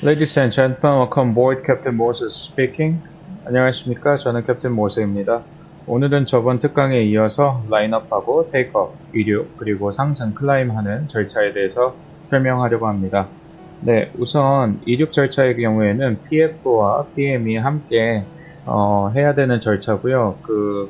Ladies and gentlemen, welcome aboard. Captain Moses speaking. 안녕하십니까? 저는 캡틴 모세입니다. 오늘은 저번 특강에 이어서 라인업하고 테이크업, 이륙, 그리고 상승, 클라임하는 절차에 대해서 설명하려고 합니다. 네, 우선 이륙 절차의 경우에는 PF와 PM이 함께 해야 되는 절차고요.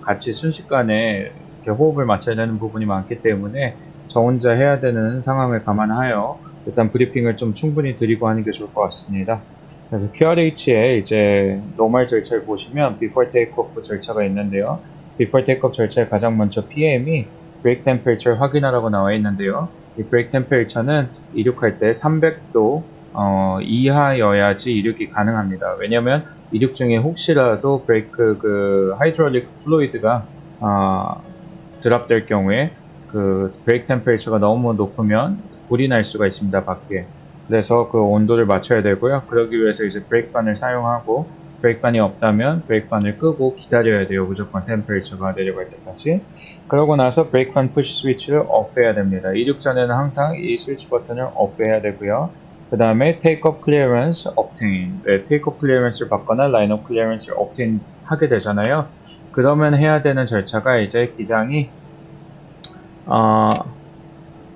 같이 순식간에 이렇게 호흡을 맞춰야 되는 부분이 많기 때문에 저 혼자 해야 되는 상황을 감안하여 일단 브리핑을 좀 충분히 드리고 하는 게 좋을 것 같습니다. 그래서 QRH에 이제 노멀 절차를 보시면 Before Takeoff 절차가 있는데요. Before Takeoff 절차에 가장 먼저 PM이 Brake Temperature 확인하라고 나와 있는데요. 이 Brake Temperature는 이륙할 때 300도 이하여야지 이륙이 가능합니다. 왜냐면 이륙 중에 혹시라도 브레이크 하이드롤릭 플루이드가 드랍될 경우에 브레이크 템퍼레이처가 너무 높으면 불이 날 수가 있습니다, 밖에. 그래서 그 온도를 맞춰야 되고요. 그러기 위해서 이제 브레이크판을 사용하고, 브레이크판이 없다면 브레이크판을 끄고 기다려야 돼요. 무조건 템퍼레이처가 내려갈 때까지. 그러고 나서 브레이크판 푸시 스위치를 오프 해야 됩니다. 이륙 전에는 항상 이 스위치 버튼을 오프 해야 되고요. 그 다음에 Takeoff Clearance Obtain. 네, Takeoff Clearance를 받거나 Line-up Clearance를 Obtain 하게 되잖아요. 그러면 해야 되는 절차가 이제 기장이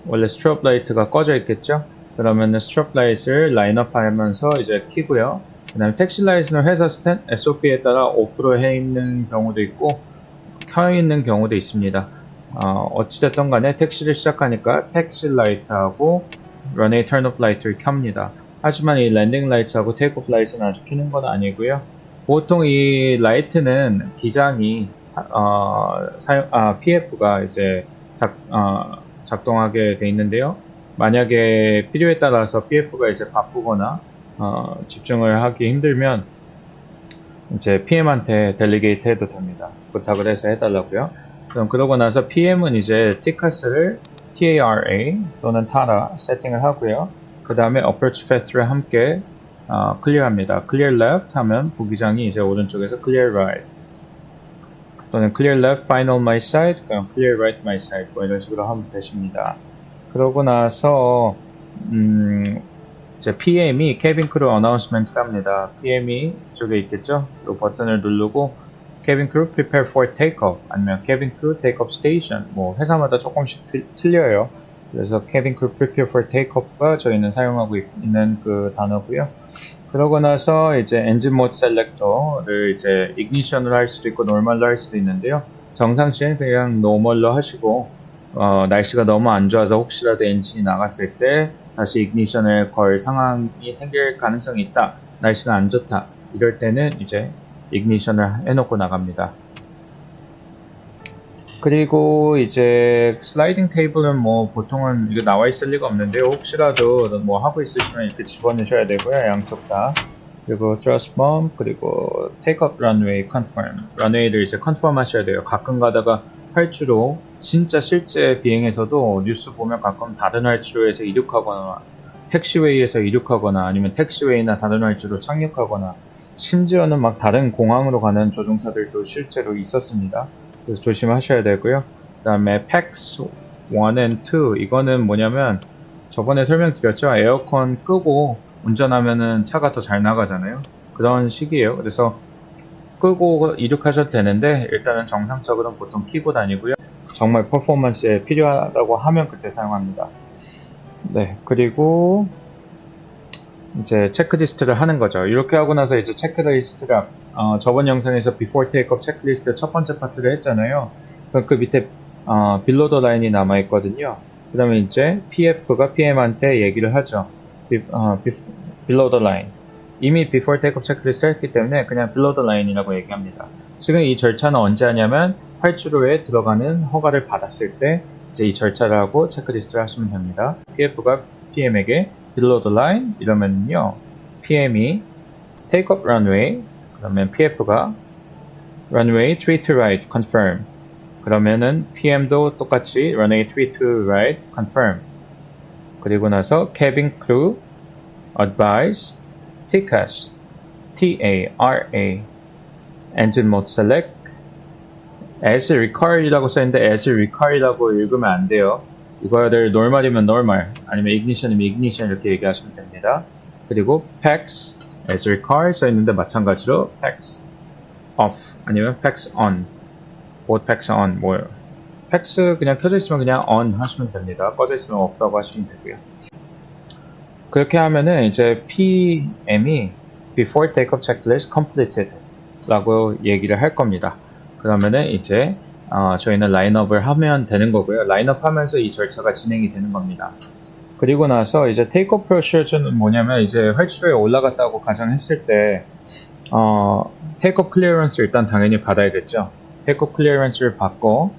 원래 스트롭 라이트가 꺼져 있겠죠? 그러면 스트롭 라이트를 라인업 하면서 이제 켜고요. 그 다음에 택시 라이트는 회사 SOP에 따라 오프로 해 있는 경우도 있고 켜 있는 경우도 있습니다. 어찌됐든 간에 택시를 시작하니까 택시 라이트하고 런웨이 턴업 라이트를 켭니다. 하지만 이 랜딩 라이트하고 테이크오프 라이트는 아직 켜는 건 아니고요. 보통 이 라이트는 기장이 PF가 이제 작동하게 돼 있는데요. 만약에 필요에 따라서 PF가 이제 바쁘거나 집중을 하기 힘들면 이제 PM한테 델리게이트 해도 됩니다. 부탁을 해서 해달라고요. 그럼 그러고 나서 PM은 이제 TCAS를 TARA 또는 TARA 세팅을 하고요. 그 다음에 Approach Path를 함께 클리어합니다. Clear Left 하면 부기장이 이제 오른쪽에서 Clear Right 또는 Clear Left, Final My Side, 그럼 Clear Right My Side 뭐 이런 식으로 하면 되십니다. 그러고 나서 이제 PM이 Cabin Crew Announcement를 합니다. PM이 이쪽에 있겠죠? 이 버튼을 누르고 Cabin Crew Prepare for Takeoff 아니면 Cabin Crew Takeoff Station 뭐 회사마다 조금씩 틀려요. 그래서 Cabin Crew Prepare for Takeoff가 저희는 사용하고 있는 그 단어고요. 그러고 나서 이제 엔진 모드 셀렉터를 이제 ignition으로 할 수도 있고 노멀로 할 수도 있는데요. 정상 시에는 그냥 노멀로 하시고 날씨가 너무 안 좋아서 혹시라도 엔진이 나갔을 때 다시 ignition을 걸 상황이 생길 가능성이 있다. 날씨가 안 좋다. 이럴 때는 이제 ignition을 해놓고 나갑니다. 그리고 이제 슬라이딩 테이블은 뭐 보통은 이거 나와 있을 리가 없는데요. 혹시라도 뭐 하고 있으시면 이렇게 집어넣으셔야 되고요. 양쪽 다. 그리고 thrust bump 그리고 take up runway confirm. 런웨이를 이제 컨펌 하셔야 돼요. 가끔 가다가 활주로 진짜 실제 비행에서도 뉴스 보면 가끔 다른 활주로에서 이륙하거나 택시웨이에서 이륙하거나 아니면 택시웨이나 다른 활주로 착륙하거나 심지어는 막 다른 공항으로 가는 조종사들도 실제로 있었습니다. 그래서 조심하셔야 되고요. 그 다음에 PAX 1 and 2 이거는 뭐냐면 저번에 설명드렸죠. 에어컨 끄고 운전하면은 차가 더 잘 나가잖아요. 그런 식이에요. 그래서 끄고 이륙하셔도 되는데 일단은 정상적으로는 보통 켜고 다니고요. 정말 퍼포먼스에 필요하다고 하면 그때 사용합니다. 네, 그리고 이제 체크리스트를 하는 거죠. 이렇게 하고 나서 이제 체크리스트가 저번 영상에서 Before Takeoff 체크리스트 첫 번째 파트를 했잖아요. 그럼 그 밑에 Below the Line이 남아 있거든요. 그 다음에 이제 PF가 PM한테 얘기를 하죠. Below the Line. 이미 Before Takeoff 체크리스트를 했기 때문에 그냥 Below the Line이라고 얘기합니다. 지금 이 절차는 언제 하냐면 활주로에 들어가는 허가를 받았을 때 이제 이 절차를 하고 체크리스트를 하시면 됩니다. PF가 PM에게 Below the Line 이러면요. PM이 Take up runway 그러면 PF가 Runway 3 to right confirm 그러면은 PM도 똑같이 Runway 3 to right confirm 그리고 나서 Cabin Crew Advise TCAS TARA Engine Mode Select as required이라고 써있는데 as required이라고 읽으면 안 돼요. 이거를 normal이면 normal, 아니면 ignition이면 ignition 이렇게 얘기하시면 됩니다. 그리고 packs as required 써 있는데 마찬가지로 packs off 아니면 packs on, both packs on 뭐 packs 그냥 켜져 있으면 그냥 on 하시면 됩니다. 꺼져 있으면 off라고 하시면 되고요. 그렇게 하면은 이제 PM이 before takeoff checklist completed 라고 얘기를 할 겁니다. 그러면은 이제 저희는 라인업을 하면 되는 거고요. 라인업 하면서 이 절차가 진행이 되는 겁니다. 그리고 나서 이제 테이크오프 프로시저는 뭐냐면 이제 활주로에 올라갔다고 가정했을 때 테이크오프 클리어런스를 일단 당연히 받아야겠죠. 테이크오프 클리어런스를 받고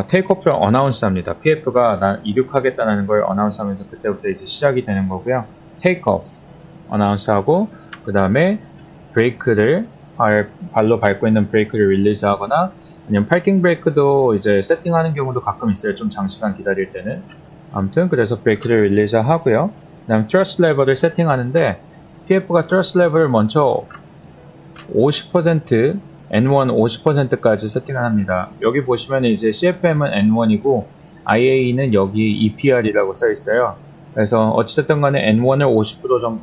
테이크오프를 어나운스 합니다. PF가 나 이륙하겠다는 걸 어나운스 하면서 그때부터 이제 시작이 되는 거고요. 테이크오프 어나운스 하고 그 다음에 브레이크를 발로 밟고 있는 브레이크를 릴리즈 하거나 아니면 파킹 브레이크도 이제 세팅하는 경우도 가끔 있어요. 좀 장시간 기다릴 때는. 아무튼 그래서 브레이크를 릴리즈 하고요. 그 다음 트러스트 레버를 세팅하는데 PF가 트러스트 레버를 먼저 50% N1 50%까지 세팅을 합니다. 여기 보시면 이제 CFM은 N1이고 IA는 여기 EPR이라고 써 있어요. 그래서 어찌됐든 간에 N1을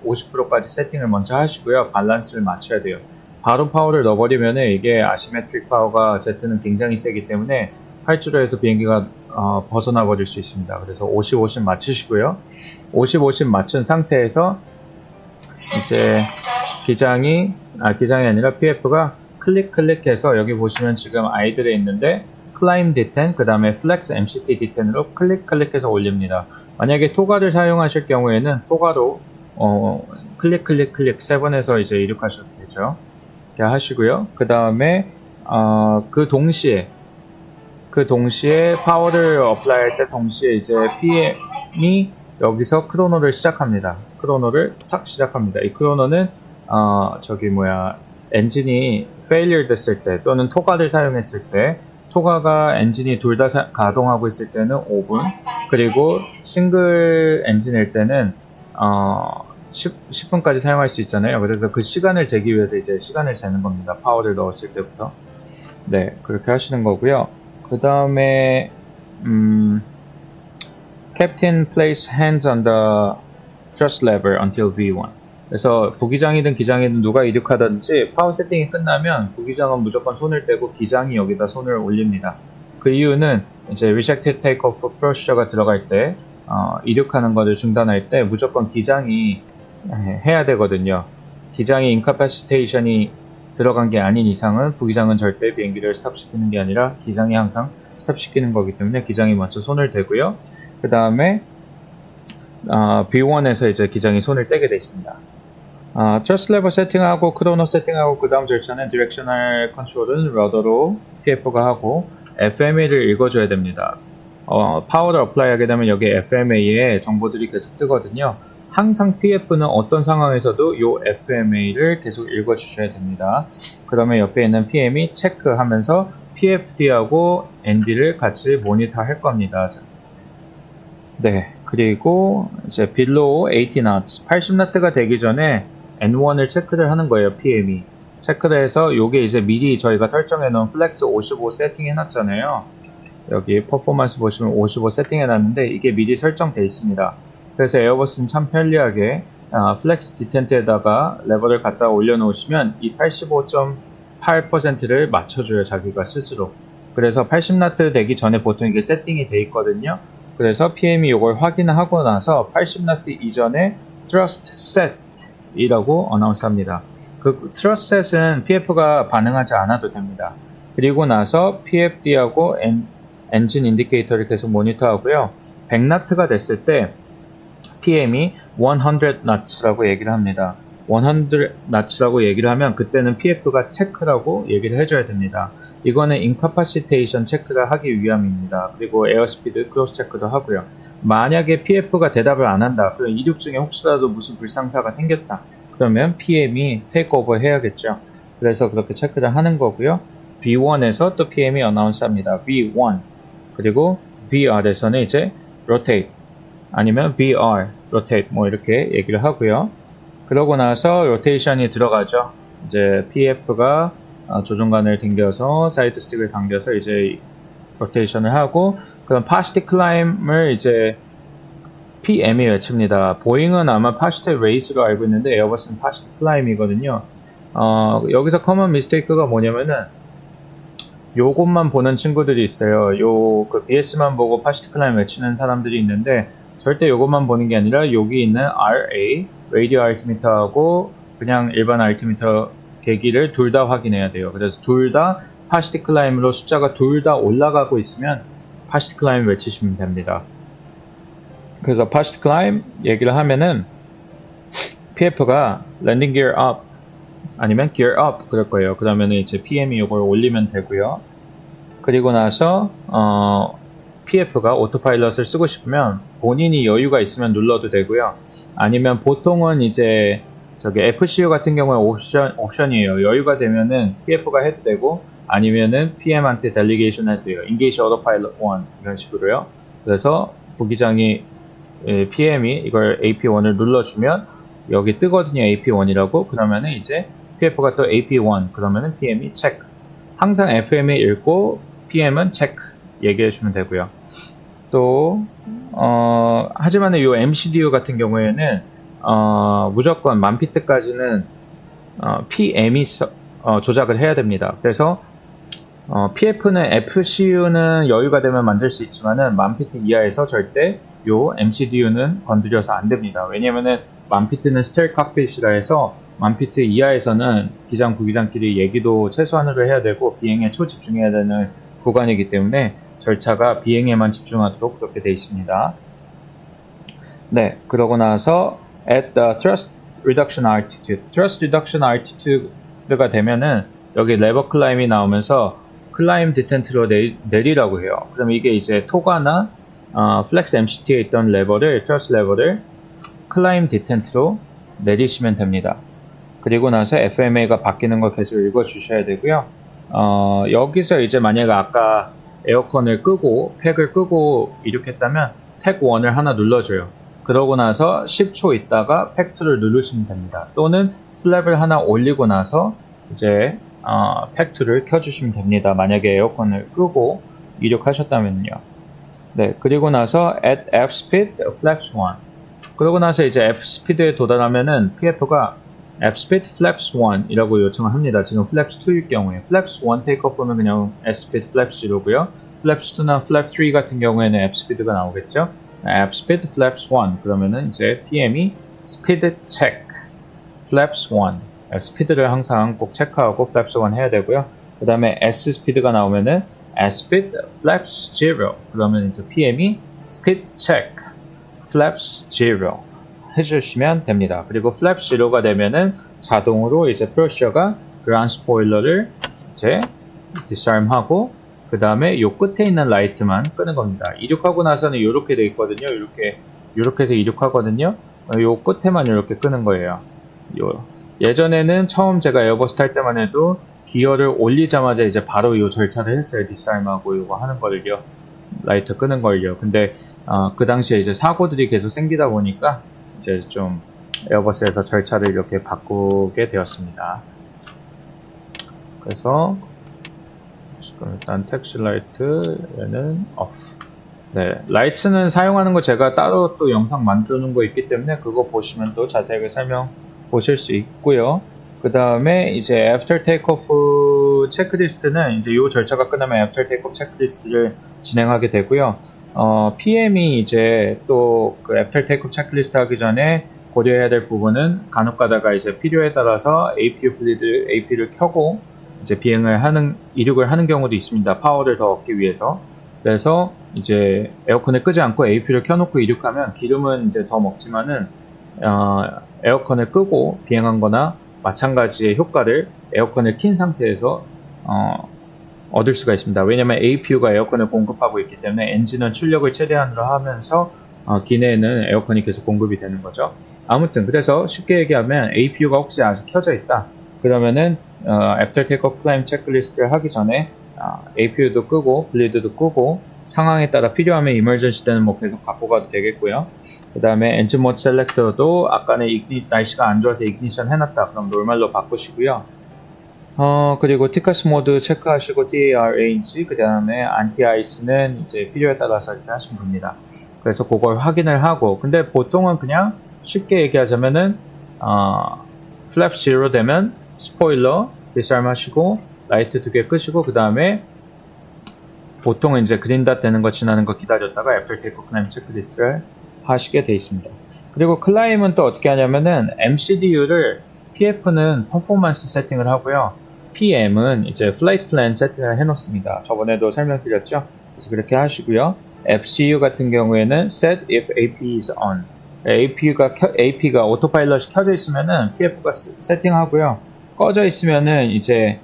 50%까지 세팅을 먼저 하시고요. 밸런스를 맞춰야 돼요. 바로 파워를 넣어버리면 이게 아시메트릭 파워가 Z는 굉장히 세기 때문에 활주로에서 비행기가 벗어나 버릴 수 있습니다. 그래서 50, 50 맞추시고요. 50, 50 맞춘 상태에서 이제 기장이 아니라 PF가 클릭해서 여기 보시면 지금 아이들에 있는데 Climb D10, 그 다음에 Flex MCT D10으로 클릭해서 올립니다. 만약에 토가를 사용하실 경우에는 토가로 클릭 세 번 해서 이제 이륙하셔도 되죠. 이렇게 하시고요. 그 다음에 그 동시에 파워를 어플라이 할 때 동시에 이제 PM이 여기서 크로노를 시작합니다. 크로노를 탁 시작합니다. 이 크로노는 엔진이 failure 됐을 때 또는 토가를 사용했을 때 토가가 엔진이 둘 다 가동하고 있을 때는 5분 그리고 싱글 엔진일 때는 10분까지 사용할 수 있잖아요. 그래서 그 시간을 재기 위해서 이제 시간을 재는 겁니다. 파워를 넣었을 때부터. 네, 그렇게 하시는 거고요. 그 다음에 Captain place hands on the thrust lever until V1. 그래서 부기장이든 기장이든 누가 이륙하든지 파워 세팅이 끝나면 부기장은 무조건 손을 떼고 기장이 여기다 손을 올립니다. 그 이유는 이제 rejected takeoff procedure가 들어갈 때 이륙하는 것을 중단할 때 무조건 기장이 해야 되거든요. 기장이 incapacitation이 들어간 게 아닌 이상은 부기장은 절대 비행기를 스탑시키는 게 아니라 기장이 항상 스탑시키는 거기 때문에 기장이 먼저 손을 대고요. 그 다음에 B1에서 이제 기장이 손을 떼게 되어 있습니다. 트러스트 레버 세팅하고 크로노 세팅하고 그 다음 절차는 디렉셔널 컨트롤은 러더로 PF가 하고 FMA를 읽어줘야 됩니다. 파워를 어플라이 하게 되면 여기 FMA에 정보들이 계속 뜨거든요. 항상 PF는 어떤 상황에서도 이 FMA를 계속 읽어주셔야 됩니다. 그러면 옆에 있는 PM이 체크하면서 PFD하고 ND를 같이 모니터 할 겁니다. 네, 그리고 이제 below 80 knots, 80나트가 되기 전에 N1을 체크를 하는 거예요, PM이. 체크를 해서 요게 이제 미리 저희가 설정해 놓은 플렉스 55 세팅해 놨잖아요. 여기 퍼포먼스 보시면 55 세팅해 놨는데 이게 미리 설정돼 있습니다. 그래서 에어버스는 참 편리하게 플렉스 디텐트에다가 레버를 갖다 올려놓으시면 이 85.8%를 맞춰줘요, 자기가 스스로. 그래서 80나트 되기 전에 보통 이게 세팅이 돼 있거든요. 그래서 PM이 이걸 확인하고 나서 80나트 이전에 Thrust Set 이라고 어나운스 합니다. 그 Thrust Set은 PF가 반응하지 않아도 됩니다. 그리고 나서 PFD하고 엔진 인디케이터를 계속 모니터 하고요. 100나트가 됐을 때 PM이 100 knots라고 얘기를 합니다. 100 knots라고 얘기를 하면 그때는 PF가 체크라고 얘기를 해줘야 됩니다. 이거는 incapacitation 체크를 하기 위함입니다. 그리고 에어스피드 크로스 체크도 하고요. 만약에 PF가 대답을 안 한다. 그럼 이륙 중에 혹시라도 무슨 불상사가 생겼다. 그러면 PM이 테이크오버 해야겠죠. 그래서 그렇게 체크를 하는 거고요. V1에서 또 PM이 어나운스 합니다. V1 그리고 VR에서는 이제 rotate 아니면 VR rotate 뭐 이렇게 얘기를 하고요. 그러고 나서 로테이션이 들어가죠. 이제 PF가 조종관을 당겨서 사이드 스틱을 당겨서 이제 로테이션을 하고 그럼 파시티 클라임을 이제 PM이 외칩니다. 보잉은 아마 파시트 레이스로 알고 있는데 에어버스는 파시트 클라임이거든요. 여기서 커먼 미스테이크가 뭐냐면은 요것만 보는 친구들이 있어요. 그 BS만 보고 파시트 클라임 외치는 사람들이 있는데 절대 요것만 보는 게 아니라 여기 있는 RA, 라디오 알티미터하고 그냥 일반 알티미터 계기를 둘 다 확인해야 돼요. 그래서 둘 다 파시트 클라임으로 숫자가 둘 다 올라가고 있으면 파시트 클라임 외치시면 됩니다. 그래서 파시트 클라임 얘기를 하면은 PF가 랜딩 기어 업 아니면 기어 업 그럴 거예요. 그러면 이제 PM이 이걸 올리면 되고요. 그리고 나서 PF가 오토파일럿을 쓰고 싶으면 본인이 여유가 있으면 눌러도 되고요. 아니면 보통은 이제 저기 FCU 같은 경우에 옵션이에요. 여유가 되면은 PF가 해도 되고 아니면은 PM한테 델리게이션 해도 돼요. Engage Autopilot 1 이런 식으로요. 그래서 부기장이 PM이 이걸 AP1을 눌러주면 여기 뜨거든요. AP1이라고. 그러면은 이제 PF가 또 AP1 그러면은 PM이 체크. 항상 FM이 읽고 PM은 체크 얘기해주면 되고요. 또 하지만 이 MCDU 같은 경우에는 무조건 만피트까지는 PM이 조작을 해야 됩니다. 그래서 PF는 FCU는 여유가 되면 만들 수 있지만은 만피트 이하에서 절대 요 MCDU는 건드려서 안 됩니다. 왜냐면은 만피트는 스텔 칵핏이라 해서 만피트 이하에서는 기장 부기장끼리 얘기도 최소한으로 해야 되고 비행에 초집중해야 되는 구간이기 때문에 절차가 비행에만 집중하도록 그렇게 되어 있습니다. 네, 그러고 나서 at the thrust reduction altitude, thrust reduction altitude가 되면은 여기 레버 클라임이 나오면서 클라임 디텐트로 내리라고 해요. 그럼 이게 이제 토가나 플렉스 MCT에 있던 레버를 트러스 레버를 클라임 디텐트로 내리시면 됩니다. 그리고 나서 FMA가 바뀌는 걸 계속 읽어 주셔야 되고요. 여기서 이제 만약에 아까 에어컨을 끄고 팩을 끄고 이륙했다면 팩 1을 하나 눌러줘요. 그러고 나서 10초 있다가 팩 2를 누르시면 됩니다. 또는 플랩을 하나 올리고 나서 이제 팩 2를 켜주시면 됩니다. 만약에 에어컨을 끄고 이륙하셨다면요. 네, 그리고 나서 at F-speed flaps 1. 그러고 나서 이제 F-speed에 도달하면은 PF가 F-speed flaps 1이라고 요청을 합니다. 지금 flaps 2일 경우에 flaps 1 테이크오프면 그냥 S-speed flaps 0고요. flaps 2나 flap 3 같은 경우에는 F-speed가 나오겠죠. F-speed flaps 1 그러면은 이제 PM이 speed check flaps 1 스피드를 항상 꼭 체크하고 flaps 1 해야 되고요. 그 다음에 S-speed가 나오면은 S-speed flaps 0 그러면 이제 PM이 speed check flaps 0 해주시면 됩니다. 그리고 flaps 0가 되면은 자동으로 이제 프로셔가 ground spoiler를 이제 disarm하고 그 다음에 요 끝에 있는 라이트만 끄는 겁니다. 이륙하고 나서는 이렇게 돼 있거든요. 이렇게 해서 이륙하거든요. 요 끝에만 이렇게 끄는 거예요. 예전에는 처음 제가 에어버스 탈 때만 해도 기어를 올리자마자 이제 바로 이 절차를 했어요. 디스arm하고 이거 하는 걸요. 라이트 끄는 걸요. 근데 그 당시에 이제 사고들이 계속 생기다 보니까 이제 좀 에어버스에서 절차를 이렇게 바꾸게 되었습니다. 그래서 지금 일단 택시 라이트는 off. 네, 라이트는 사용하는 거 제가 따로 또 영상 만들어 놓은 거 있기 때문에 그거 보시면 또 자세하게 설명 보실 수 있고요. 그 다음에 이제 애프터 테이크오프 체크리스트는 이제 이 절차가 끝나면 애프터 테이크오프 체크리스트를 진행하게 되고요. PM이 이제 또 그 애프터 테이크오프 체크리스트 하기 전에 고려해야 될 부분은 간혹 가다가 이제 필요에 따라서 AP를 켜고 이제 이륙을 하는 경우도 있습니다. 파워를 더 얻기 위해서. 그래서 이제 에어컨을 끄지 않고 AP를 켜놓고 이륙하면 기름은 이제 더 먹지만은 에어컨을 끄고 비행한 거나 마찬가지의 효과를 에어컨을 킨 상태에서 얻을 수가 있습니다. 왜냐면 APU가 에어컨을 공급하고 있기 때문에 엔진은 출력을 최대한으로 하면서 기내에는 에어컨이 계속 공급이 되는 거죠. 아무튼 그래서 쉽게 얘기하면 APU가 혹시 아직 켜져 있다 그러면은 After Takeoff Climb 체크리스트를 하기 전에 APU도 끄고 블리드도 끄고 상황에 따라 필요하면 이머전시 때는 뭐 계속 갖고 가도 되겠고요. 그 다음에 엔진 모드 셀렉터도 아까는 날씨가 안 좋아서 이그니션 해놨다 그럼 노멀로 바꾸시고요. 그리고 티카스 모드 체크하시고 TARA인지 그 다음에 안티 아이스는 이제 필요에 따라서 이렇게 하시면 됩니다. 그래서 그걸 확인을 하고, 근데 보통은 그냥 쉽게 얘기하자면은 플랩 0 되면 스포일러 디스arm 하시고 라이트 2개 끄시고 그 다음에 보통은 이제 그린닷 되는 거 지나는 거 기다렸다가 애플 테이크 클라임 체크리스트를 하시게 돼 있습니다. 그리고 클라임은 또 어떻게 하냐면은 MCDU를 PF는 퍼포먼스 세팅을 하고요. PM은 이제 플라이트 플랜 세팅을 해 놓습니다. 저번에도 설명드렸죠. 그래서 그렇게 하시고요. FCU 같은 경우에는 set if AP is on. AP가 오토파일럿이 켜져 있으면은 PF가 세팅하고요. 꺼져 있으면은 이제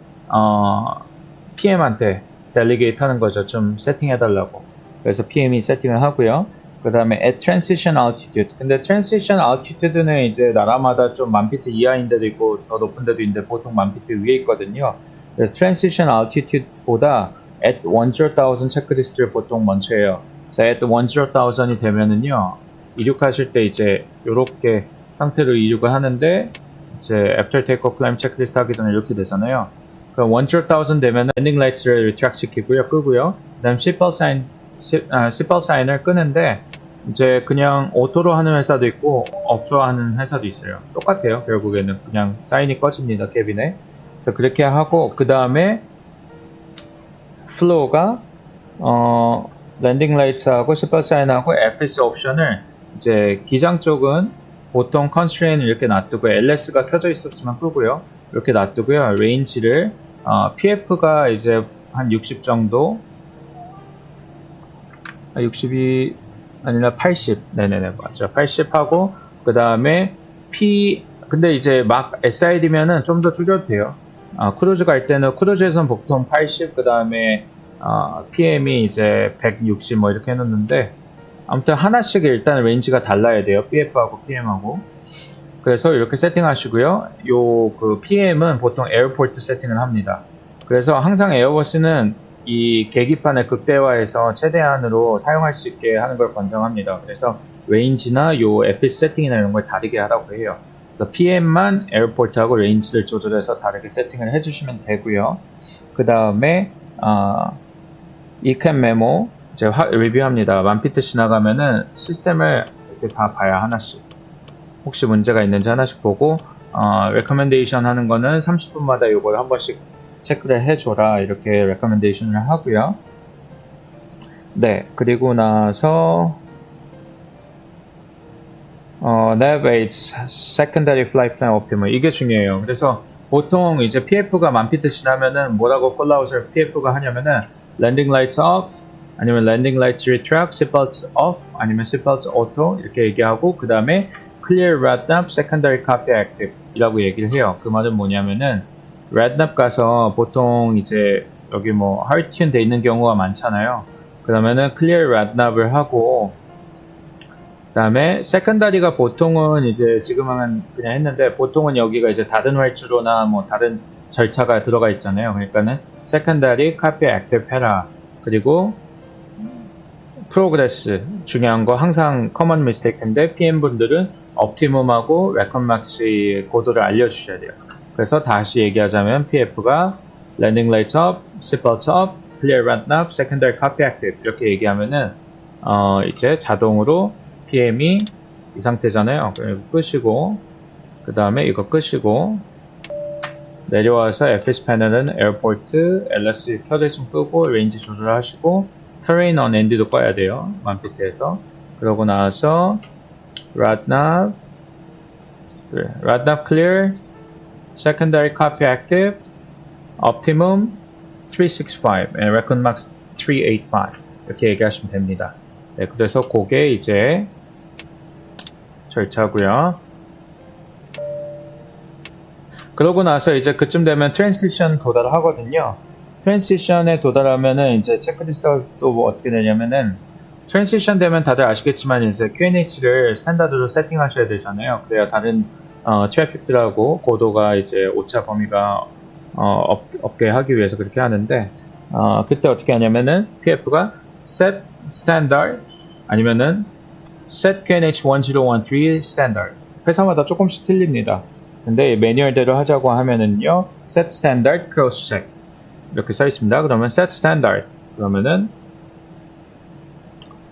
PM한테 델리게이트 하는 거죠. 좀 세팅해 달라고. 그래서 PM이 세팅을 하고요. 그 다음에 at transition altitude. 근데 transition altitude는 이제 나라마다 좀 1000피트 이하인 데도 있고 더 높은 데도 있는데 보통 1000피트 위에 있거든요. 그래서 transition altitude보다 at 10,000 체크리스트를 보통 먼저 해요. 그래서 at 10,000이 되면은요, 이륙하실 때 이제 요렇게 상태로 이륙을 하는데 이제 after takeoff climb 체크리스트 하기 전에 이렇게 되잖아요. 그럼 10,000 되면은 랜딩 라이트를 리트랙 시키고요, 끄고요. 그 다음 seatbelt sign을 끄는데 이제 그냥 오토로 하는 회사도 있고 off로 하는 회사도 있어요. 똑같아요. 결국에는 그냥 사인이 꺼집니다, 캐빈에. 그래서 그렇게 하고 그 다음에 플로우가 랜딩 라이트하고 seatbelt sign하고 FS 옵션을 이제 기장 쪽은 보통 constraint을 이렇게 놔두고 LS가 켜져 있었으면 끄고요. 이렇게 놔두고요. 레인지를 PF가 이제 한 60 정도 60이 아니라 80. 네네네, 맞죠. 80 하고, 그 다음에 근데 이제 막 SID면은 좀 더 줄여도 돼요. 크루즈 갈 때는, 크루즈에서는 보통 80, 그 다음에, PM이 이제 160 뭐 이렇게 해놓는데, 아무튼 하나씩 일단 레인지가 달라야 돼요. PF하고 PM하고. 그래서 이렇게 세팅하시고요. 그 PM은 보통 에어포트 세팅을 합니다. 그래서 항상 에어버스는 이 계기판을 극대화해서 최대한으로 사용할 수 있게 하는 걸 권장합니다. 그래서 레인지나 요 FS 세팅이나 이런 걸 다르게 하라고 해요. 그래서 PM만 에어포트하고 레인지를 조절해서 다르게 세팅을 해주시면 되고요. 그 다음에 이캠 메모 이제 리뷰합니다. 1000피트 지나가면은 시스템을 이렇게 다 봐야 하나씩. 혹시 문제가 있는지 하나씩 보고 레커멘데이션 하는 거는 30분마다 이걸 한 번씩 체크를 해줘라 이렇게 레커멘데이션을 하고요. 네, 그리고 나서 Navigates Secondary Flight Plan Optimal 이게 중요해요. 그래서 보통 이제 PF가 1000피트 지나면은 뭐라고 콜라웃을 PF가 하냐면은 Landing Lights Off 아니면 Landing Lights Retract, Seatbelts Off 아니면 Seatbelts Auto 이렇게 얘기하고 그 다음에 Clear RadNav Secondary Copy Active 이라고 얘기를 해요. 그 말은 뭐냐면은 RadNav 가서 보통 이제 여기 뭐 하드튠 돼 있는 경우가 많잖아요. 그러면은 Clear RadNav을 하고 그 다음에 Secondary가 보통은 이제 지금은 그냥 했는데 보통은 여기가 이제 다른 활주로나 뭐 다른 절차가 들어가 있잖아요. 그러니까는 Secondary Copy Active 해라. 그리고 Progress 중요한 거 항상 Common Mistake인데 PM분들은 Optimum하고 Record Max의 고도를 알려주셔야 돼요. 그래서 다시 얘기하자면 PF가 Landing Lights Up, Seatbelts Up, Clear RadNav, Secondary Copy Active 이렇게 얘기하면은 이제 자동으로 PM이 이 상태잖아요. 끄시고 그 다음에 이거 끄시고 내려와서 FS 패널은 에어포트, LS 켜져 있으면 끄고 레인지 조절하시고 Terrain on End도 꺼야 돼요. 1000피트에서 그러고 나서 RadNav Clear Secondary Copy Active, Optimum 365, and Record Max 385 이렇게 얘기하시면 됩니다. 네, 그래서 그게 이제 절차고요. 그러고 나서 이제 그쯤 되면 트랜시션 도달하거든요. 트랜시션에 도달하면은 이제 체크리스트가 또 뭐 어떻게 되냐면은 트랜시션 되면 다들 아시겠지만 이제 QNH를 스탠다드로 세팅하셔야 되잖아요. 그래야 다른 트래픽들하고 고도가 이제 오차 범위가 없게 하기 위해서 그렇게 하는데 그때 어떻게 하냐면은 PF가 set standard 아니면은 set QNH 1013 standard 회사마다 조금씩 틀립니다. 근데 매뉴얼대로 하자고 하면은요 set standard cross check 이렇게 써 있습니다. 그러면 set standard 그러면은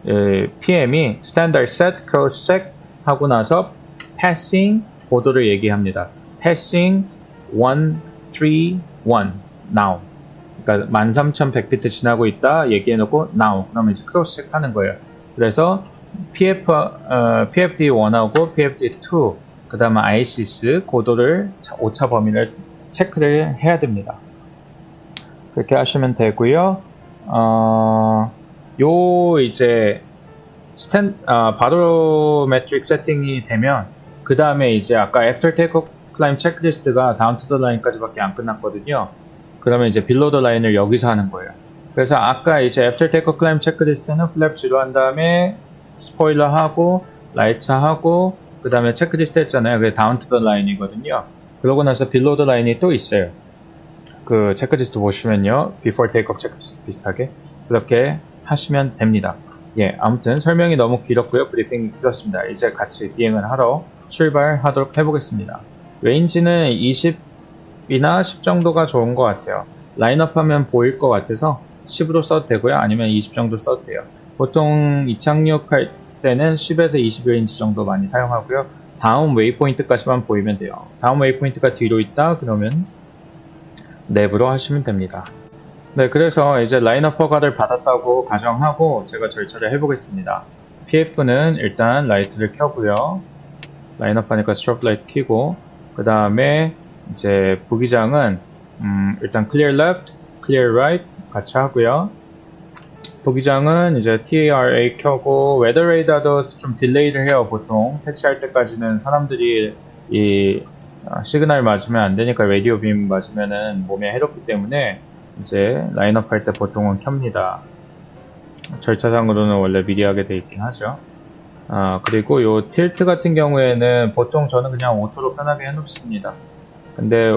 PM이 standard set cross check 하고 나서 passing 고도를 얘기합니다. passing 131 now. 그러니까 13,100피트 지나고 있다 얘기해놓고 now. 그러면 이제 크로스 체크 하는 거예요. 그래서 PFD1하고 PFD2 그 다음에 ISIS 고도를 오차 범위를 체크를 해야 됩니다. 그렇게 하시면 되고요. 요 이제 바로메트릭 세팅이 되면 그 다음에 이제 아까 After Takeoff Climb 체크리스트가 Down to the Line까지밖에 안 끝났거든요. 그러면 이제 Below the Line을 여기서 하는 거예요. 그래서 아까 이제 After Takeoff Climb 체크리스트는 플랩 0 한 다음에 스포일러 하고 라이트 하고 그 다음에 체크리스트 했잖아요. 그게 Down to the Line이거든요. 그러고 나서 Below the Line이 또 있어요. 그 체크리스트 보시면요. Before Takeoff 체크리스트 비슷하게 그렇게 하시면 됩니다. 예, 아무튼 설명이 너무 길었고요. 브리핑이 길었습니다. 이제 같이 비행을 하러 출발하도록 해보겠습니다. 레인지는 20이나 10 정도가 좋은 것 같아요. 라인업 하면 보일 것 같아서 10으로 써도 되고요. 아니면 20 정도 써도 돼요. 보통 이착륙할 때는 10에서 20 레인지 정도 많이 사용하고요. 다음 웨이포인트까지만 보이면 돼요. 다음 웨이포인트가 뒤로 있다 그러면 랩으로 하시면 됩니다. 네, 그래서 이제 라인업 허가를 받았다고 가정하고 제가 절차를 해보겠습니다. PF는 일단 라이트를 켜고요. 라인업 하니까 스트롭 라이트 켜고 그 다음에 이제 부기장은 일단 clear left, clear right 같이 하고요. 부기장은 이제 TARA 켜고 웨더 레이더도 좀 딜레이를 해요. 보통 택시할 때까지는 사람들이 이 시그널 맞으면 안 되니까 라디오 빔 맞으면은 몸에 해롭기 때문에 이제 라인업 할 때 보통은 켭니다. 절차상으로는 원래 미리 하게 돼 있긴 하죠. 그리고 요 틸트 같은 경우에는 보통 저는 그냥 오토로 편하게 해놓습니다. 근데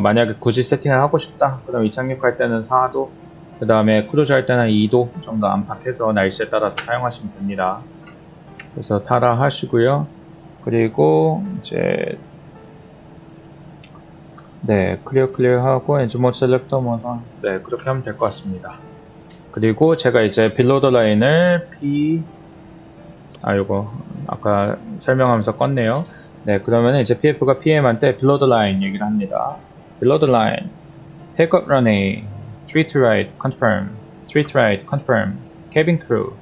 만약에 굳이 세팅을 하고 싶다 그럼 이착륙할 때는 4도 그 다음에 크루즈 할 때는 2도 정도 안팎해서 날씨에 따라서 사용하시면 됩니다. 그래서 타라 하시고요. 그리고 이제 네, 클리어 하고 엔진 모드 셀렉터 모드 네, 그렇게 하면 될 것 같습니다. 그리고 제가 이제 빌로우 더 라인을 요거 아까 설명하면서 껐네요. 네, 그러면 이제 PF가 PM한테 빌로우 더 라인 얘기를 합니다. 빌로우 더 라인 take up runway 3 to right confirm 3 to right confirm cabin crew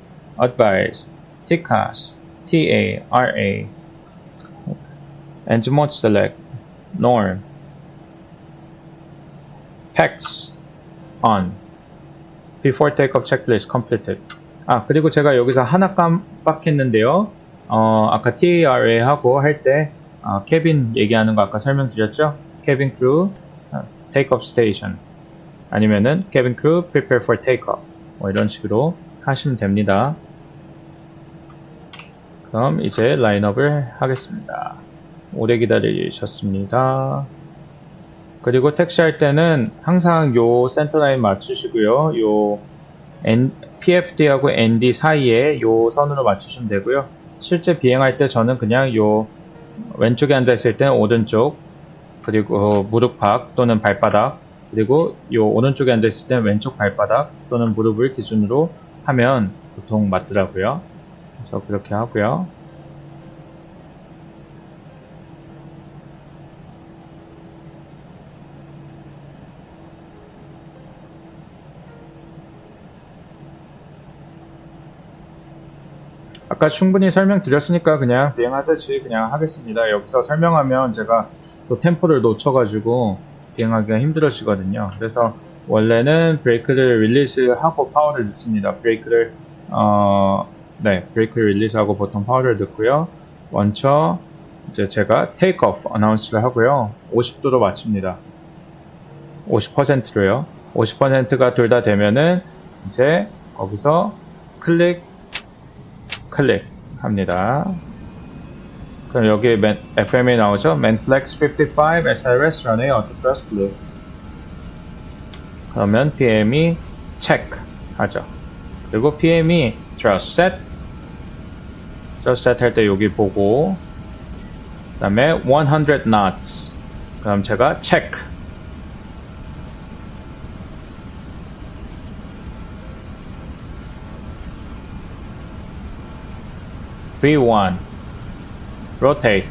advise TCAS TA RA engine mode select norm PAX on before takeoff checklist completed. 그리고 제가 여기서 하나 깜빡했는데요. 아까 TARA 하고 할 때 캐빈 얘기하는 거 아까 설명드렸죠? cabin crew takeoff station 아니면은 cabin crew prepare for takeoff 뭐 이런 식으로 하시면 됩니다. 그럼 이제 라인업을 하겠습니다. 오래 기다리셨습니다. 그리고 택시 할 때는 항상 요 센터 라인 맞추시고요. 요 PFD하고 ND 사이에 요 선으로 맞추시면 되고요. 실제 비행할 때 저는 그냥 요 왼쪽에 앉아 있을 때는 오른쪽 그리고 무릎팍 또는 발바닥 그리고 요 오른쪽에 앉아 있을 때는 왼쪽 발바닥 또는 무릎을 기준으로 하면 보통 맞더라고요. 그래서 그렇게 하고요. 아까 충분히 설명드렸으니까 그냥 비행하듯이 그냥 하겠습니다. 여기서 설명하면 제가 또 템포를 놓쳐가지고 비행하기가 힘들어지거든요. 그래서 원래는 브레이크를 릴리스하고 파워를 넣습니다. 브레이크를 릴리스하고 보통 파워를 넣고요. 먼저 이제 제가 테이크오프 어나운스를 하고요. 50도로 맞춥니다. 50%로요. 50%가 둘 다 되면은 이제 거기서 클릭 합니다. 그럼 여기 FM에 나오죠? Manflex 55 SRS runway autothrust blue. 그러면 PM이 check 하죠. 그리고 PM이 thrust set 할 때 여기 보고 그 다음에 100 knots 그럼 제가 check V1 rotate.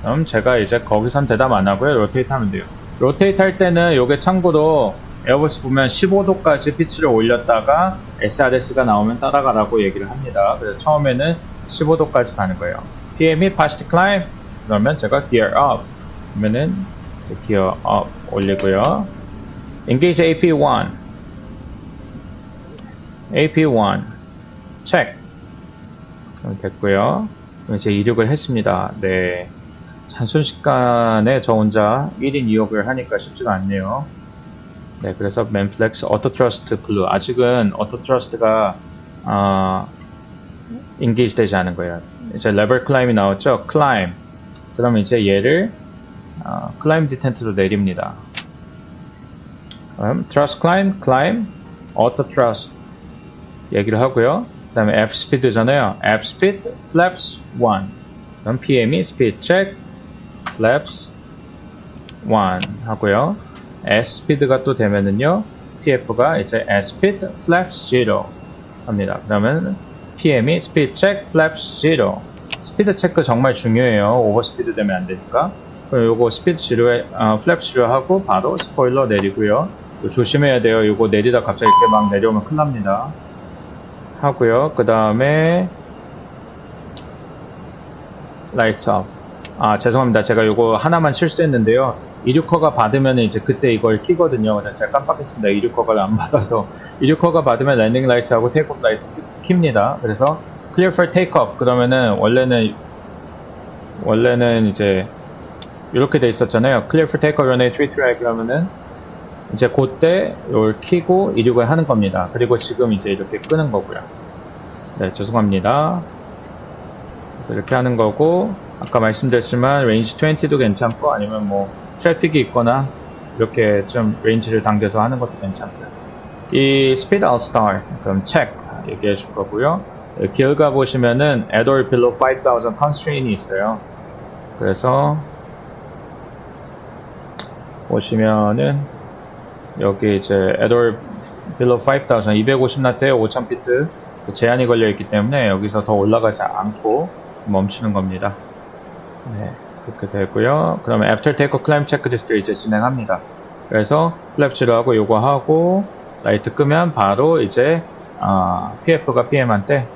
그럼 제가 이제 거기선 대답 안 하고요. rotate 하면 돼요. rotate 할 때는 요게 참고로 에어버스 보면 15도까지 피치를 올렸다가 SRS가 나오면 따라가라고 얘기를 합니다. 그래서 처음에는 15도까지 가는 거예요. PM이 fast climb. 그러면 제가 gear up. 그러면은 이제 gear up 올리고요. engage AP1. AP1 check. 그럼 됐고요. 그럼 이제 이륙을 했습니다. 네. 순식간에 저 혼자 1인 2역을 하니까 쉽지가 않네요. 네, 그래서 맨플렉스 어토트러스트 블루. 아직은 어토트러스트가 인게이지 되지 않은 거예요. 이제 레벨 클라임이 나왔죠? 클라임. 그러면 이제 얘를 클라임 디텐트로 내립니다. 그럼 트러스트 클라임, 어토트러스트 얘기를 하고요. 그 다음에 F 스피드잖아요. F 스피드, flaps 1. 그럼 PM이 speed check, flaps 1 하고요. S 스피드가 또 되면은요, PF가 이제 S 스피드, flaps 0 합니다. 그러면 PM이 speed check, flaps 0. 스피드 체크 정말 중요해요. 오버 스피드 되면 안 되니까. 그럼 요거 스피드 0에, flaps 0 하고 바로 스포일러 내리고요. 조심해야 돼요. 요거 내리다 갑자기 이렇게 막 내려오면 큰일 납니다. 하고요. 그 다음에 lights up. 죄송합니다. 제가 요거 하나만 실수했는데요. 이륙허가 받으면 이제 그때 이걸 키거든요. 그래서 제가 깜빡했습니다. 이륙허가를 안 받아서. 이륙허가 받으면 랜딩 라이트하고 테이크오프 라이트 킵니다. 그래서 clear for takeoff. 그러면은 원래는 이제 이렇게 돼 있었잖아요. clear for takeoff runway 33 그러면은 이제 그때 이걸 키고 이륙을 하는 겁니다. 그리고 지금 이제 이렇게 끄는 거고요. 네, 죄송합니다. 그래서 이렇게 하는 거고, 아까 말씀드렸지만 레인지 20도 괜찮고, 아니면 뭐 트래픽이 있거나 이렇게 좀 레인지를 당겨서 하는 것도 괜찮고요. 이 speed out star 그럼 check 얘기해 줄 거고요. 기어 가 보시면은 at or below 5,000 constraint이 있어요. 그래서 보시면은 여기 이제 at or below 5,000 250나트에 5,000피트 제한이 걸려 있기 때문에 여기서 더 올라가지 않고 멈추는 겁니다. 네, 그렇게 되고요. 그러면 after takeoff climb checklist를 이제 진행합니다. 그래서 플랩치를 하고 요거 하고 라이트 끄면 바로 이제 PF가 PM한테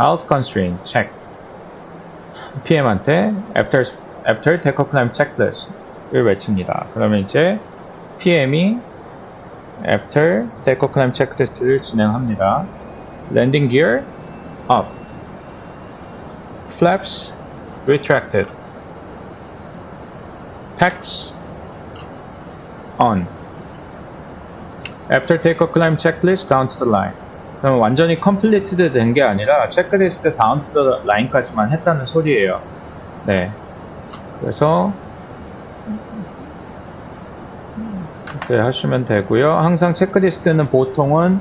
out constraint check. PM한테 after takeoff climb checklist를 외칩니다. 그러면 이제 PM이 after takeoff climb checklist를 진행합니다. landing gear up, flaps retracted, packs on. After takeoff climb checklist down to the line. 그럼 완전히 completed 된 게 아니라 체크리스트 down to the line까지만 했다는 소리예요. 네. 그래서 이렇게 하시면 되고요. 항상 체크리스트는 보통은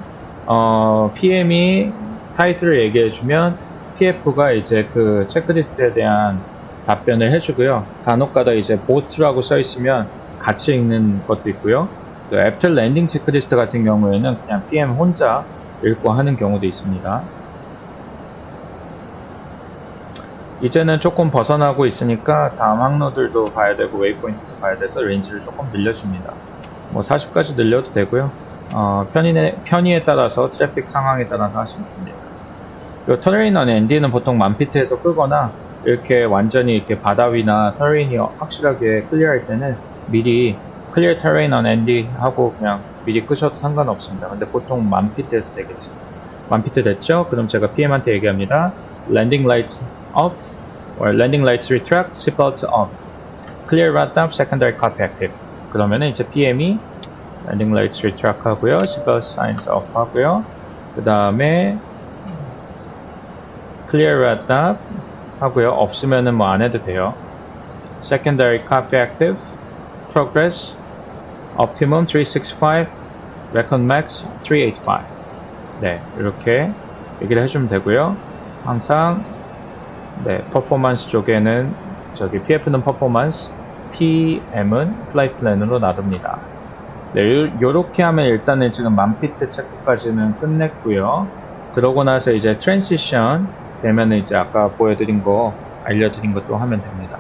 PM이 타이틀을 얘기해주면 PF가 이제 그 체크리스트에 대한 답변을 해주고요. 간혹가다 이제 both라고 써있으면 같이 읽는 것도 있고요. 또 애프터 랜딩 체크리스트 같은 경우에는 그냥 PM 혼자 읽고 하는 경우도 있습니다. 이제는 조금 벗어나고 있으니까 다음 항로들도 봐야 되고 웨이포인트도 봐야 돼서 레인지를 조금 늘려줍니다. 뭐 40까지 늘려도 되고요. 편의에 따라서 트래픽 상황에 따라서 하시면 됩니다. 요 터레인 on ND는 보통 만피트에서 끄거나 이렇게 완전히 이렇게 바다 위나 터레인이 확실하게 클리어할 때는 미리 클리어 터레인 on ND 하고 그냥 미리 끄셔도 상관없습니다. 근데 보통 만피트에서 되겠습니다. 만피트 됐죠? 그럼 제가 PM한테 얘기합니다. Landing lights off or landing lights retract, seatbelts off, clear route up, secondary copy active. 그러면은 이제 PM이 landing lights retract 하고요, seatbelt signs off 하고요. 그 다음에 clear route up 하고요. 없으면은 뭐 안 해도 돼요. secondary copy active, progress, optimum 365, record max 385. 네, 이렇게 얘기를 해주면 되고요. 항상 네, 퍼포먼스 쪽에는 저기 PF는 퍼포먼스, PM은 플라이트 플랜으로 놔둡니다. 네, 요렇게 하면 일단은 지금 만피트 체크까지는 끝냈고요. 그러고 나서 이제 트랜시션 되면은 이제 아까 보여드린 거, 알려드린 것도 하면 됩니다.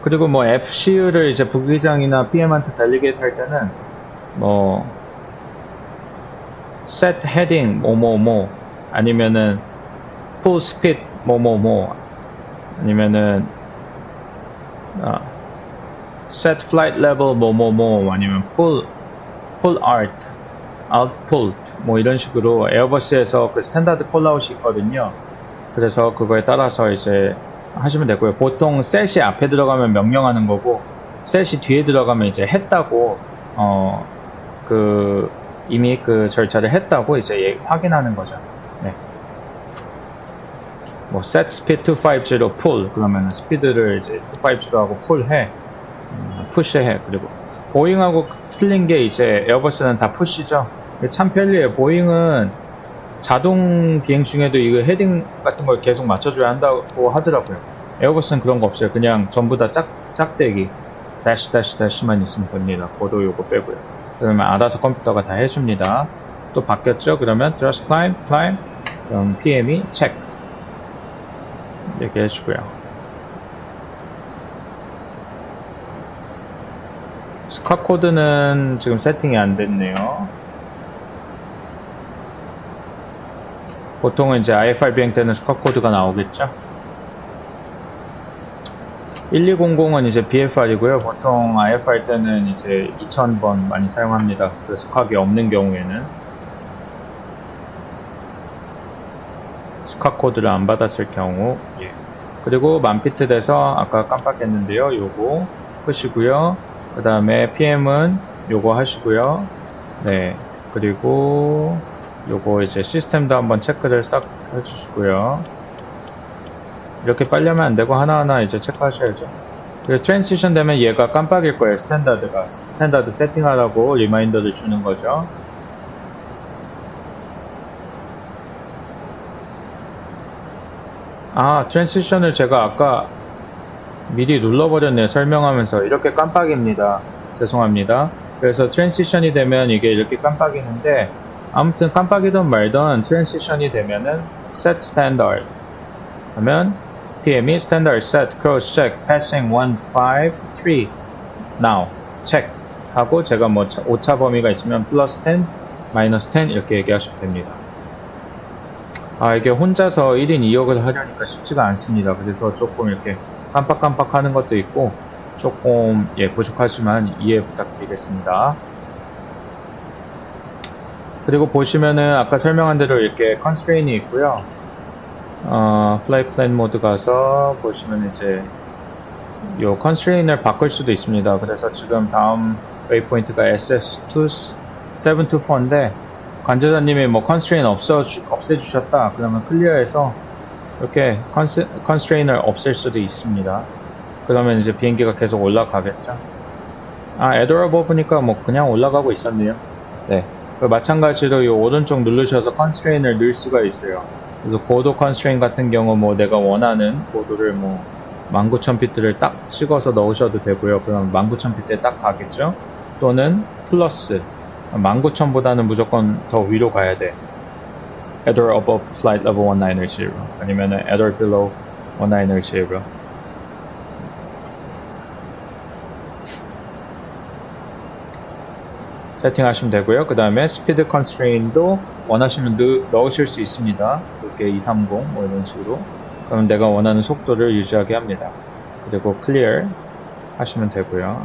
그리고 뭐 FCU를 이제 부기장이나 PM한테 델리게이트 할 때는 뭐 set heading 뭐뭐뭐 아니면은 full speed 뭐뭐뭐 아니면은 set flight level 뭐뭐뭐 아니면 full art output 뭐 이런 식으로 에어버스에서 그 스탠다드 콜아웃이 있거든요. 그래서 그거에 따라서 이제 하시면 되고요. 보통 셋이 앞에 들어가면 명령하는 거고 셋이 뒤에 들어가면 이제 했다고 이미 그 절차를 했다고 이제 확인하는 거죠. 네. 뭐 set speed 250 pull 그러면 스피드를 이제 250로 하고 pull 해, push 해. 그리고 보잉하고 틀린 게 이제 에어버스는 다 푸시죠. 참 편리해요. 보잉은 자동 비행 중에도 이거 헤딩 같은 걸 계속 맞춰줘야 한다고 하더라고요. 에어버스는 그런 거 없어요. 그냥 전부 다 짝대기 다시만 있으면 됩니다. 고도 요거 빼고요. 그러면 알아서 컴퓨터가 다 해줍니다. 또 바뀌었죠? 그러면 thrust climb, 그럼 PM이 check 이렇게 해주고요. 스카 코드는 지금 세팅이 안 됐네요. 보통은 이제 IFR 비행 때는 스카 코드가 나오겠죠. 1200은 이제 BFR이고요. 보통 IFR 때는 이제 2000번 많이 사용합니다. 그 스캅이 없는 경우에는 스캅 코드를 안 받았을 경우. 그리고 만피트 돼서 아까 깜빡했는데요. 요거 끄시고요. 그 다음에 PM은 요거 하시고요. 네. 그리고 요거 이제 시스템도 한번 체크를 싹 해주시고요. 이렇게 빨리 하면 안 되고 하나하나 이제 체크하셔야죠. 그리고 트랜지션 되면 얘가 깜빡일 거예요. 스탠다드 세팅하라고 리마인더를 주는 거죠. 트랜지션을 제가 아까 미리 눌러버렸네요. 설명하면서. 이렇게 깜빡입니다. 죄송합니다. 그래서 트랜지션이 되면 이게 이렇게 깜빡이는데, 아무튼 깜빡이든 말든 트랜지션이 되면은 set standard 하면 PM이 standard set cross check passing 153 now check 하고 제가 뭐 오차 범위가 있으면 플러스 10 마이너스 10 이렇게 얘기하시면 됩니다. 이게 혼자서 1인 2역을 하려니까 쉽지가 않습니다. 그래서 조금 이렇게 깜빡깜빡 하는 것도 있고 조금 부족하지만 이해 부탁드리겠습니다. 그리고 보시면은 아까 설명한 대로 이렇게 constraint이 있고요. flight plan 모드 가서 보시면 이제 요 constraint을 바꿀 수도 있습니다. 그래서 지금 다음 웨이포인트가 SS724인데 관제자님이 뭐 constraint 없애주셨다 그러면 클리어해서 이렇게 constraint을 없앨 수도 있습니다. 그러면 이제 비행기가 계속 올라가겠죠. adorable 보니까 뭐 그냥 올라가고 있었네요. 네. 마찬가지로 이 오른쪽 누르셔서 constraint을 넣을 수가 있어요. 그래서 고도 constraint 같은 경우 뭐 내가 원하는 고도를 뭐 19,000피트를 딱 찍어서 넣으셔도 되고요. 그럼 19,000피트에 딱 가겠죠. 또는 플러스 19,000보다는 무조건 더 위로 가야 돼. Either above flight level 1900 아니면 either below 1900. 세팅하시면 되고요. 그 다음에 스피드 컨스트레인도 원하시면 넣으실 수 있습니다. 이렇게 230 뭐 이런 식으로. 그럼 내가 원하는 속도를 유지하게 합니다. 그리고 클리어 하시면 되고요.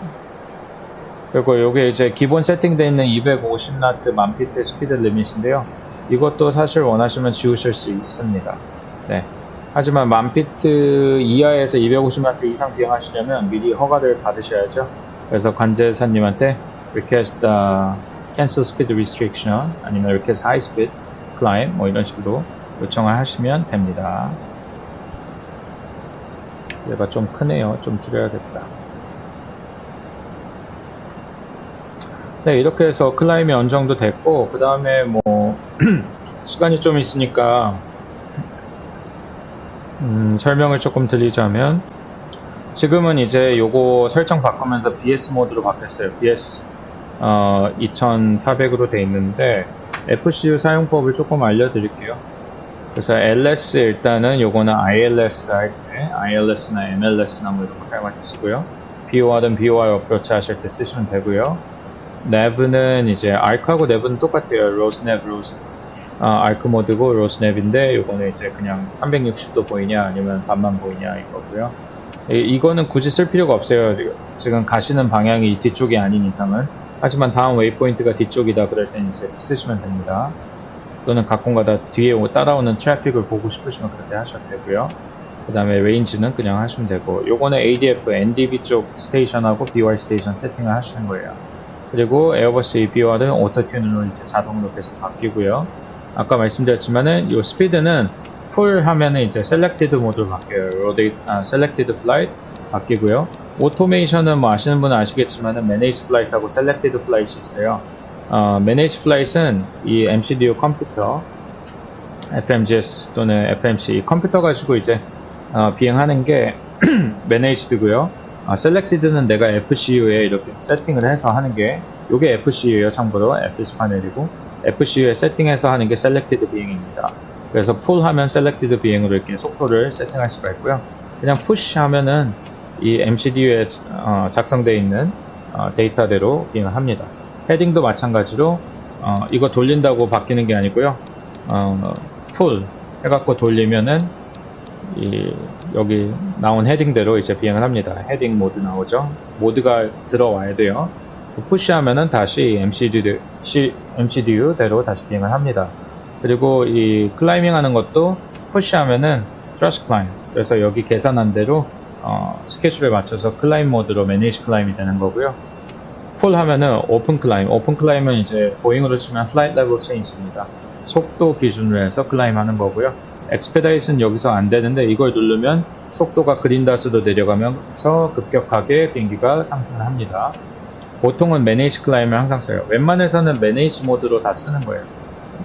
그리고 요게 이제 기본 세팅되어 있는 250나트 만피트 스피드 리밋인데요. 이것도 사실 원하시면 지우실 수 있습니다. 네. 하지만 만피트 이하에서 250나트 이상 비행하시려면 미리 허가를 받으셔야죠. 그래서 관제사님한테 request cancel speed restriction 아니면 request high speed climb 뭐 이런 식으로 요청을 하시면 됩니다. 얘가 좀 크네요. 좀 줄여야겠다. 네, 이렇게 해서 클라임이 어느 정도 됐고 그 다음에 뭐 시간이 좀 있으니까 설명을 조금 드리자면 지금은 이제 요거 설정 바꾸면서 BS 모드로 바뀌었어요. BS 2400으로 돼 있는데 FCU 사용법을 조금 알려드릴게요. 그래서 LS 일단은 요거는 ILS 할 때 ILS나 MLS나 뭐 이런 거 사용할 때 쓰고요. BOR은 BOR 어프로치 하실 때 쓰시면 되고요. 냅은 이제 ARC하고 냅은 똑같아요. 로즈 냅, 로즈 ARC 모드고 로즈 냅인데 요거는 이제 그냥 360도 보이냐 아니면 반만 보이냐 이거고요. 이거는 굳이 쓸 필요가 없어요. 지금 가시는 방향이 뒤쪽이 아닌 이상은. 하지만 다음 웨이포인트가 뒤쪽이다 그럴 땐 이제 쓰시면 됩니다. 또는 가끔가다 뒤에 따라오는 트래픽을 보고 싶으시면 그렇게 하셔도 되고요. 그 다음에 레인지는 그냥 하시면 되고, 요거는 ADF, NDB 쪽 스테이션하고 BOR 스테이션 세팅을 하시는 거예요. 그리고 에어버스 BOR은 오토튠으로 이제 자동으로 계속 바뀌고요. 아까 말씀드렸지만은 요 스피드는 풀 하면은 이제 셀렉티드 모드로 바뀌어요. 셀렉티드 플라이트 바뀌고요. 오토메이션은 뭐 아시는 분은 아시겠지만은 매니지 플라이트하고 셀렉티드 플라이트이 있어요. 매니지 플라이트는 이 MCDU 컴퓨터, FMGS 또는 FMC 이 컴퓨터 가지고 이제 비행하는 게 매니지드고요. 셀렉티드는 내가 FCU에 이렇게 세팅을 해서 하는 게 요게 FCU예요. 참고로 FS 파넬이고 FCU에 세팅해서 하는 게 셀렉티드 비행입니다. 그래서 풀 하면 셀렉티드 비행으로 이렇게 속도를 세팅할 수가 있고요. 그냥 푸시 하면은 이 MCDU에 작성되어 있는 데이터대로 비행을 합니다. 헤딩도 마찬가지로 이거 돌린다고 바뀌는 게 아니고요. 풀 해갖고 돌리면은 여기 나온 헤딩대로 이제 비행을 합니다. 헤딩 모드 나오죠. 모드가 들어와야 돼요. 푸시하면은 다시 MCDU대로 다시 비행을 합니다. 그리고 이 클라이밍 하는 것도 푸시하면은 트러스트 클라임. 그래서 여기 계산한 대로 스케줄에 맞춰서 클라임 모드로 매니지 클라임이 되는 거고요. 풀 하면은 오픈 클라임. 오픈 클라임은 이제 보잉으로 치면 플라이트 레벨 체인지입니다. 속도 기준으로 해서 클라임 하는 거고요. expedite는 여기서 안 되는데 이걸 누르면 속도가 그린다스로 내려가면서 급격하게 비행기가 상승을 합니다. 보통은 매니지 클라임을 항상 써요. 웬만해서는 매니지 모드로 다 쓰는 거예요.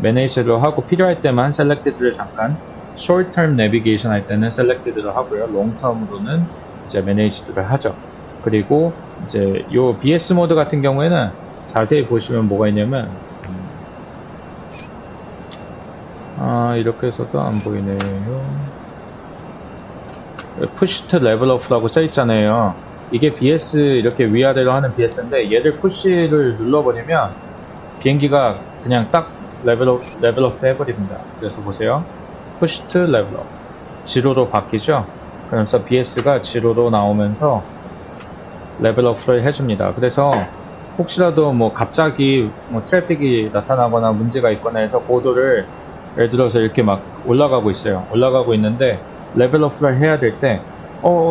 매니지로 하고 필요할 때만 셀렉티드를 잠깐 short term navigation 할 때는 셀렉티드를 하고요. long term으로는 이제 매니지드를 하죠. 그리고 이제 요 BS 모드 같은 경우에는 자세히 보시면 뭐가 있냐면 이렇게 해서도 안 보이네요. push to level up라고 써 있잖아요. 이게 BS 이렇게 위아래로 하는 BS인데 얘를 푸시를 눌러버리면 비행기가 그냥 딱 레벨 업 해버립니다. 그래서 보세요. push to level up 지로로 바뀌죠. 그러면서 BS가 지로로 나오면서 레벨 업을 해줍니다. 그래서 혹시라도 뭐 갑자기 뭐 트래픽이 나타나거나 문제가 있거나 해서 고도를 예를 들어서 이렇게 막 올라가고 있어요. 올라가고 있는데 레벨 업을 해야 될 때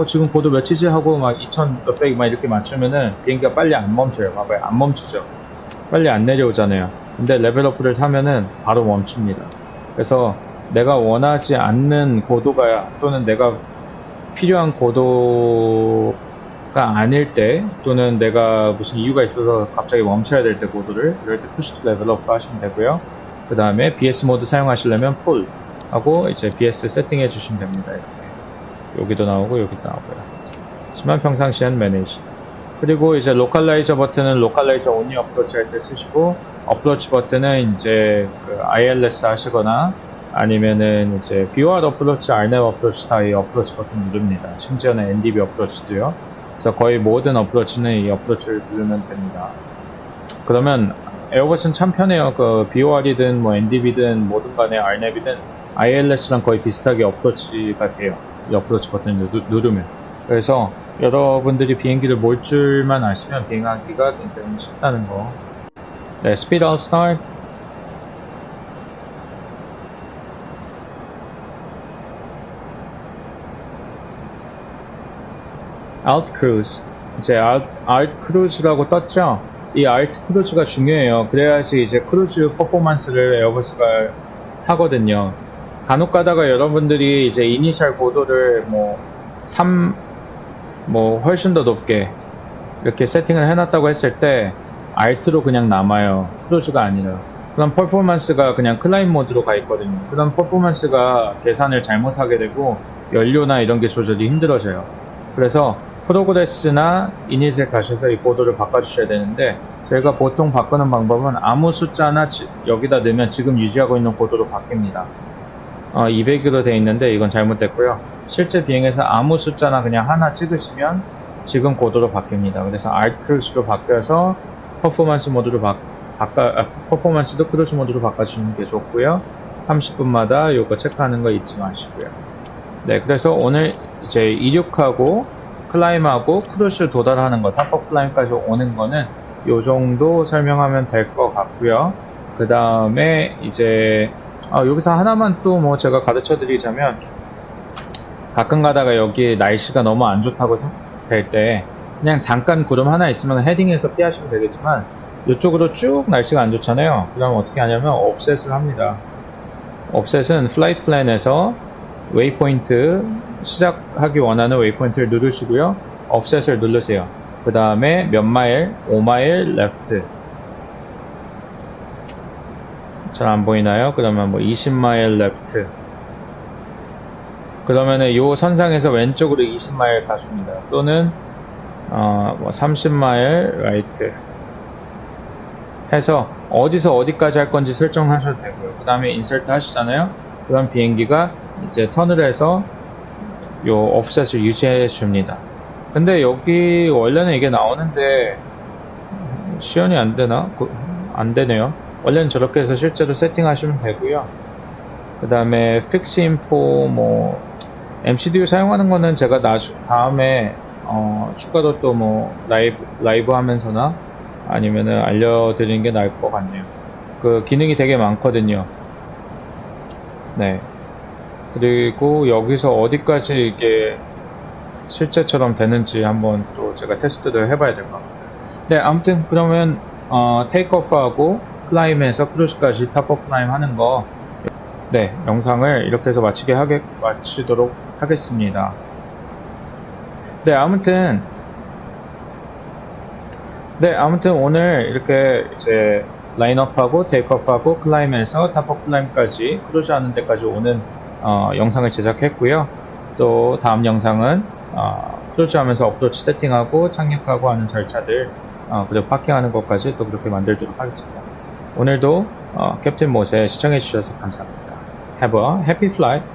지금 고도 몇이지 하고 막 2000 몇백 막 이렇게 맞추면은 비행기가 빨리 안 멈춰요. 봐봐요. 안 멈추죠. 빨리 안 내려오잖아요. 근데 레벨 업을 하면은 바로 멈춥니다. 그래서 내가 원하지 않는 고도가 또는 내가 필요한 고도가 아닐 때 또는 내가 무슨 이유가 있어서 갑자기 멈춰야 될 때 고도를 이럴 때 push to level up 하시면 되고요. 그 다음에 BS 모드 사용하시려면 pull 하고 이제 BS 세팅해 주시면 됩니다. 이렇게 여기도 나오고 여기도 나오고요. 하지만 평상시엔 manage. 그리고 이제 로컬라이저 버튼은 로컬라이저 only 어프로치 할 때 쓰시고 어프로치 버튼은 이제 그 ILS 하시거나 아니면은 이제 BOR 어프로치, RNAV 어프로치 다 이 어프로치 버튼 누릅니다. 심지어는 NDB 어프로치도요. 그래서 거의 모든 어프로치는 이 어프로치를 누르면 됩니다. 그러면 에어버스는 참 편해요. 그 BOR이든 뭐 NDB든 뭐든 간에 RNAV이든 ILS랑 거의 비슷하게 어프로치가 돼요. 이 어프로치 버튼을 누르면. 그래서 여러분들이 비행기를 몰 줄만 아시면 비행하기가 굉장히 쉽다는 거. 네, speed out start. Alt cruise. 이제 alt cruise라고 떴죠? 이 alt cruise가 중요해요. 그래야지 이제 크루즈 퍼포먼스를 에어버스가 하거든요. 간혹 가다가 여러분들이 이제 이니셜 고도를 훨씬 더 높게 이렇게 세팅을 해놨다고 했을 때 alt로 그냥 남아요. 크루즈가 아니라. 그럼 퍼포먼스가 그냥 클라임 모드로 가 있거든요. 그럼 퍼포먼스가 계산을 잘못하게 되고 연료나 이런 게 조절이 힘들어져요. 그래서 프로그레스나 이닛에 가셔서 이 고도를 바꿔주셔야 되는데 저희가 보통 바꾸는 방법은 아무 숫자나 여기다 넣으면 지금 유지하고 있는 고도로 바뀝니다. 200으로 되어 있는데 이건 잘못됐고요. 실제 비행에서 아무 숫자나 그냥 하나 찍으시면 지금 고도로 바뀝니다. 그래서 Alt Cruise로 바뀌어서 퍼포먼스 모드로 퍼포먼스도 크루즈 모드로 바꿔주는 게 좋고요. 30분마다 요거 체크하는 거 잊지 마시고요. 네, 그래서 오늘 이제 이륙하고 클라임하고 크루즈 도달하는 거, 탑업 클라임까지 오는 거는 요 정도 설명하면 될 것 같고요. 그 다음에 이제 여기서 하나만 또 뭐 제가 가르쳐 드리자면, 가끔 가다가 여기 날씨가 너무 안 좋다고 될 때 그냥 잠깐 구름 하나 있으면 헤딩해서 피하시면 되겠지만, 이쪽으로 쭉 날씨가 안 좋잖아요. 그럼 어떻게 하냐면 옵셋을 합니다. 옵셋은 플라이트 플랜에서 웨이포인트, 시작하기 원하는 웨이포인트를 누르시고요. 옵셋을 누르세요. 그 다음에 몇 마일, 5마일 레프트. 잘 안 보이나요? 그러면 뭐 20마일 레프트. 그러면은 요 선상에서 왼쪽으로 20마일 가줍니다. 또는 뭐 30마일 라이트 해서 어디서 어디까지 할 건지 설정하셔도 되고요. 그 다음에 인서트 하시잖아요. 그럼 비행기가 이제 턴을 해서 요 옵셋을 유지해 줍니다. 근데 여기 원래는 이게 나오는데 시연이 안 되나? 안 되네요. 원래는 저렇게 해서 실제로 세팅하시면 되고요. 그 다음에 Fix Info, 뭐 MCDU 사용하는 거는 제가 다음에 추가로 또 뭐 라이브 하면서나 아니면은 알려드리는 게 나을 것 같네요. 그 기능이 되게 많거든요. 네. 그리고 여기서 어디까지 이게 실제처럼 되는지 한번 또 제가 테스트를 해봐야 될 것 같아요. 네, 아무튼 그러면 테이크오프하고 클라임에서 크루즈까지 탑업 클라임 하는 거, 네, 영상을 이렇게 해서 마치도록 하겠습니다. 네, 아무튼 오늘 이렇게 이제 라인업하고 테이크오프하고 클라임에서 탑업 클라임까지 크루즈 하는 데까지 오는 영상을 제작했고요. 또 다음 영상은 크루즈 하면서 어프로치 세팅하고 착륙하고 하는 절차들, 그리고 파킹하는 것까지 또 그렇게 만들도록 하겠습니다. 오늘도 캡틴 못에 시청해 주셔서 감사합니다. Have a happy flight.